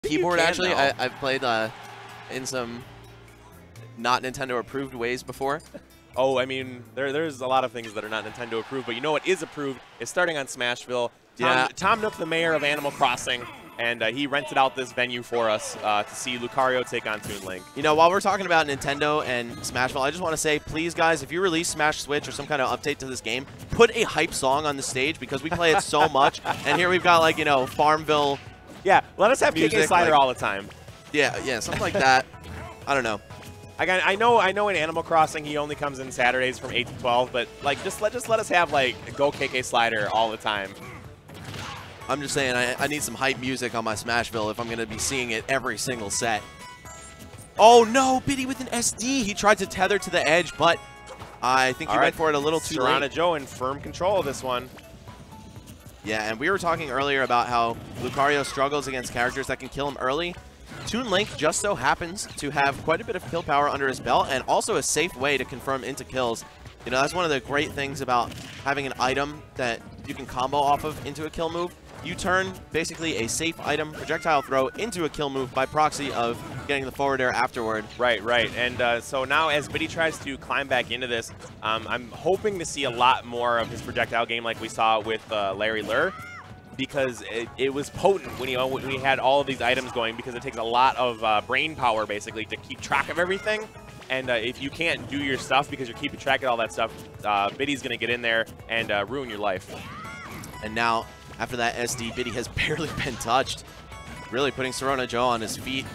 keyboard, actually. I've played in some not Nintendo approved ways before. Oh, I mean, there's a lot of things that are not Nintendo approved, but you know what is approved is starting on Smashville. Tom Nook, the mayor of Animal Crossing, and he rented out this venue for us to see Lucario take on Toon Link. You know, while we're talking about Nintendo and Smashville, I just want to say, please, guys, if you release Smash Switch or some kind of update to this game, put a hype song on the stage because we play it so much. And here we've got, like, you know, Farmville. Yeah, let us have music, KK Slider like, all the time. Yeah, something like that. I don't know. I know in Animal Crossing he only comes in Saturdays from 8 to 12, but like just let us have like Go KK Slider all the time. I'm just saying I need some hype music on my Smashville if I'm going to be seeing it every single set. Oh no, Biddy with an SD. He tried to tether to the edge, but I think he went for it a little too late. SoronaJo in firm control of this one. Yeah, and we were talking earlier about how Lucario struggles against characters that can kill him early. Toon Link just so happens to have quite a bit of kill power under his belt and also a safe way to confirm into kills. You know, that's one of the great things about having an item that you can combo off of into a kill move. You turn basically a safe item projectile throw into a kill move by proxy of getting the forward air afterward. Right. And so now as Biddy tries to climb back into this, I'm hoping to see a lot more of his projectile game like we saw with Larry Lurr, because it was potent when he had all of these items going, because it takes a lot of brain power basically to keep track of everything. And if you can't do your stuff because you're keeping track of all that stuff, Biddy's going to get in there and ruin your life. And now, after that SD, Biddy has barely been touched, really putting SoronaJo on his feet,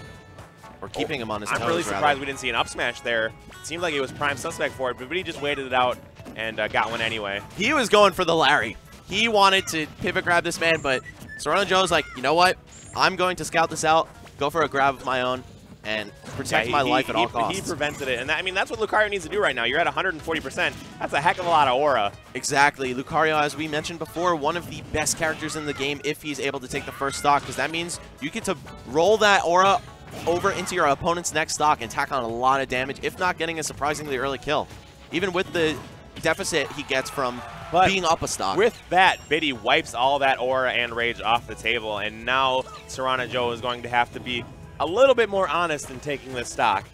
or keeping him on his toes, I'm really surprised we didn't see an up smash there. It seemed like it was prime suspect for it, but Biddy just waited it out and got one anyway. He was going for the Larry. He wanted to pivot grab this man, but SoronaJo's like, you know what? I'm going to scout this out, go for a grab of my own, and protect my life at all costs. He prevented it, and I mean, that's what Lucario needs to do right now. You're at 140%. That's a heck of a lot of aura. Exactly. Lucario, as we mentioned before, one of the best characters in the game if he's able to take the first stock, because that means you get to roll that aura over into your opponent's next stock and tack on a lot of damage, if not getting a surprisingly early kill. Even with the deficit he gets from being up a stock. With that, Biddy wipes all that aura and rage off the table, and now SoronaJo is going to have to be a little bit more honest in taking this stock.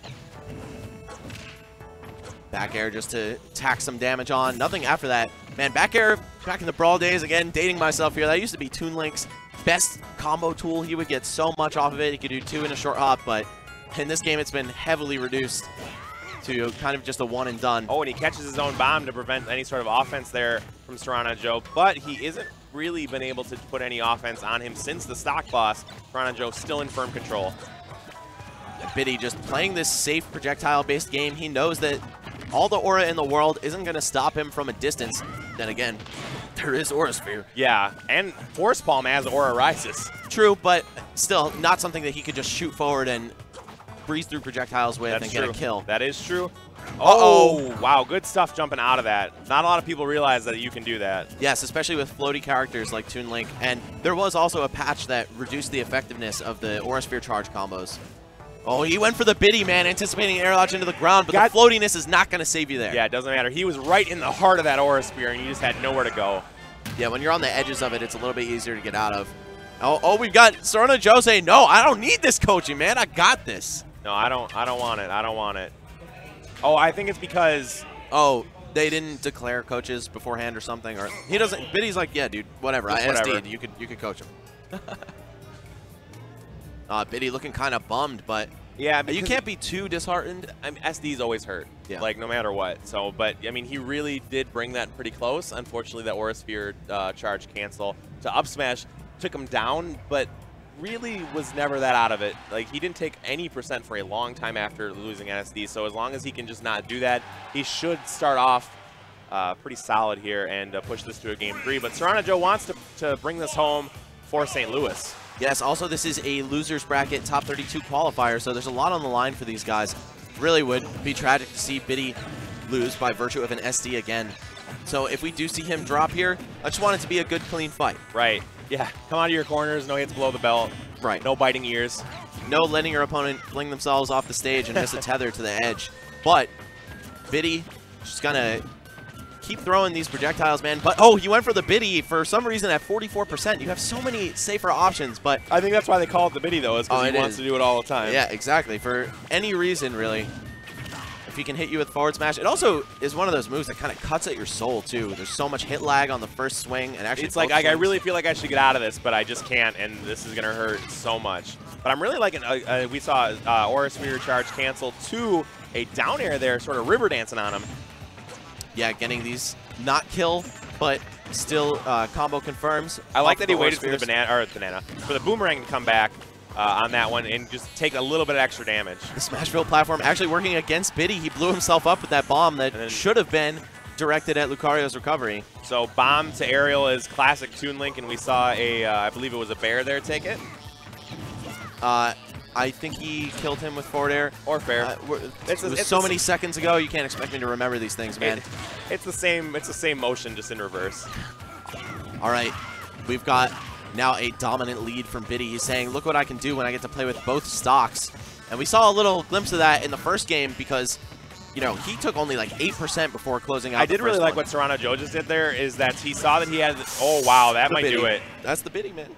Back air just to tack some damage on. Nothing after that. Man, back air, back in the Brawl days, again, dating myself here. That used to be Toon Link's best combo tool. He would get so much off of it. He could do 2 in a short hop, but in this game, it's been heavily reduced to kind of just a one and done. Oh, and he catches his own bomb to prevent any sort of offense there from SoronaJo, but he isn't really been able to put any offense on him since the stock boss. SoronaJo still in firm control. Biddy just playing this safe projectile-based game. He knows that all the aura in the world isn't going to stop him from a distance. Then again, there is Aura Sphere. Yeah, and Force Palm as aura rises. True, but still not something that he could just shoot forward and breeze through projectiles with and get a kill. That is true. Oh, wow, good stuff jumping out of that. Not a lot of people realize that you can do that. Yes, especially with floaty characters like Toon Link. And there was also a patch that reduced the effectiveness of the Aura Sphere charge combos. Oh, he went for the Biddy, man, anticipating air launch into the ground, but the floatiness is not going to save you there. Yeah, it doesn't matter. He was right in the heart of that Aura Sphere, and you just had nowhere to go. Yeah, when you're on the edges of it, it's a little bit easier to get out of. Oh, we've got SoronaJo saying, no, I don't need this coaching, man. I got this. No, I don't want it. I don't want it. Oh, I think it's because... Oh, they didn't declare coaches beforehand or something, or he doesn't. Biddy's like, yeah, dude, whatever. I SD'd. You could coach him. Biddy looking kind of bummed, but yeah, you can't be too disheartened. I mean, SDs always hurt, like no matter what. So, but I mean, he really did bring that pretty close. Unfortunately, that Aura Sphere charge cancel to up smash took him down, but really was never that out of it. Like, he didn't take any percent for a long time after losing SD. So as long as he can just not do that, he should start off pretty solid here and push this to a game 3. But SoronaJo wants to bring this home for St. Louis. Yes, also this is a loser's bracket top 32 qualifier, so there's a lot on the line for these guys. Really would be tragic to see Biddy lose by virtue of an SD again. So if we do see him drop here, I just want it to be a good, clean fight. Right. Yeah. Come out of your corners. No hits below the belt. Right. No biting ears. No letting your opponent fling themselves off the stage and miss a tether to the edge. But Biddy just going to keep throwing these projectiles, man. But, oh, you went for the Biddy for some reason at 44%. You have so many safer options, but... I think that's why they call it the Biddy, though, is because he wants to do it all the time. Yeah, exactly. For any reason, really. If he can hit you with forward smash. It also is one of those moves that kind of cuts at your soul, too. There's so much hit lag on the first swing. And actually, it's like, I really feel like I should get out of this, but I just can't, and this is going to hurt so much. But I'm really liking, we saw Aura Sphere charge cancel to a down air there, sort of river dancing on him. Yeah, getting these not kill, but still combo confirms. I like that he waited for the for the boomerang to come back on that one and just take a little bit of extra damage. The Smashville platform actually working against Biddy. He blew himself up with that bomb that should have been directed at Lucario's recovery. So bomb to aerial is classic Toon Link, and we saw a, I believe it was a bear there take it. I think he killed him with forward air. Or fair. It was so many seconds ago. You can't expect me to remember these things, man. It's the same motion, just in reverse. All right, we've got now a dominant lead from Biddy. He's saying, look what I can do when I get to play with both stocks. And we saw a little glimpse of that in the first game because, you know, he took only like 8% before closing out. I did really like what SoronaJo just did there, is that he saw that he had, oh wow, that might do it. That's the Biddy, man.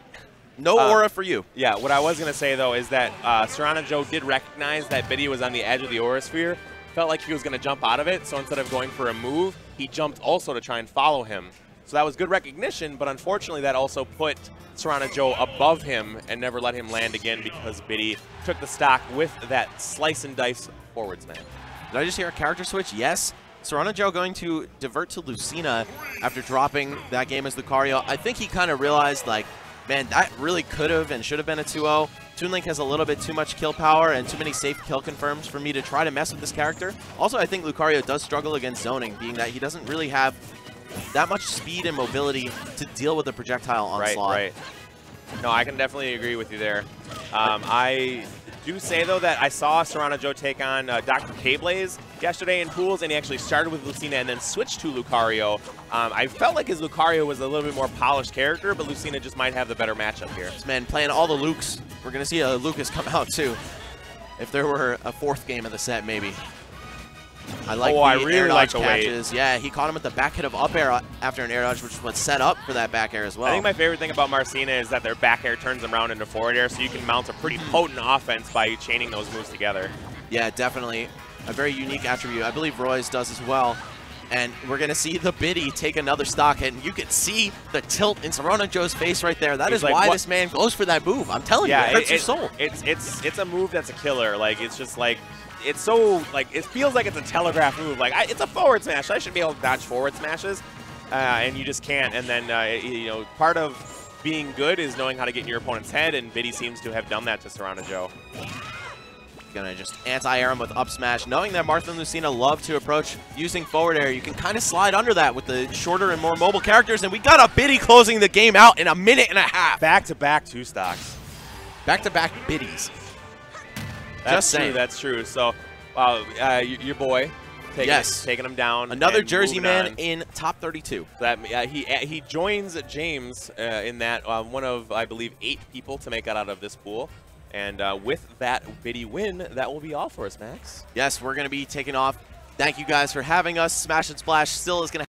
No aura for you. Yeah, what I was going to say, though, is that SoronaJo did recognize that Biddy was on the edge of the aura sphere, felt like he was going to jump out of it, so instead of going for a move, he jumped also to try and follow him. So that was good recognition, but unfortunately that also put SoronaJo above him and never let him land again because Biddy took the stock with that slice and dice forward smash. Did I just hear a character switch? Yes. SoronaJo going to divert to Lucina after dropping that game as Lucario. I think he kind of realized, like, man, that really could have and should have been a 2-0. Toon Link has a little bit too much kill power and too many safe kill confirms for me to try to mess with this character. Also, I think Lucario does struggle against zoning, being that he doesn't really have that much speed and mobility to deal with the projectile onslaught. Right. No, I can definitely agree with you there. I do say, though, that I saw SoronaJo take on Dr. K-Blaze yesterday in pools, and he actually started with Lucina and then switched to Lucario. I felt like his Lucario was a little bit more polished character, but Lucina just might have the better matchup here. This man playing all the Lukes. We're going to see a Lucas come out, too. If there were a fourth game of the set, maybe. I like the really air like dodge catches. Yeah, he caught him with the back hit of up air after an air dodge, which was set up for that back air as well. I think my favorite thing about Marcina is that their back air turns them around into forward air, so you can mount a pretty potent offense by chaining those moves together. Yeah, definitely. A very unique attribute. I believe Roy's does as well. And we're going to see the Biddy take another stock hit, and you can see the tilt in SoronaJo's face right there. That is like, why this man goes for that move. I'm telling you, it hurts your soul. It's a move that's a killer. Like, it's just like, it's so, like, it feels like it's a telegraph move. Like, it's a forward smash. I should be able to dodge forward smashes, and you just can't. And then, you know, part of being good is knowing how to get in your opponent's head, and Biddy seems to have done that to SoronaJo. Gonna just anti-air him with up smash. Knowing that Martha and Lucina love to approach using forward air, you can kind of slide under that with the shorter and more mobile characters, and we got a Biddy closing the game out in a minute and a half. Back-to-back 2 stocks. Back-to-back Biddies. That's true. So, your boy, taking him down. Another Jersey man in top 32. So that he joins James in that one of, I believe, 8 people to make it out of this pool. And with that Biddy win, that will be all for us, Max. Yes, we're going to be taking off. Thank you guys for having us. Smash and Splash still is going to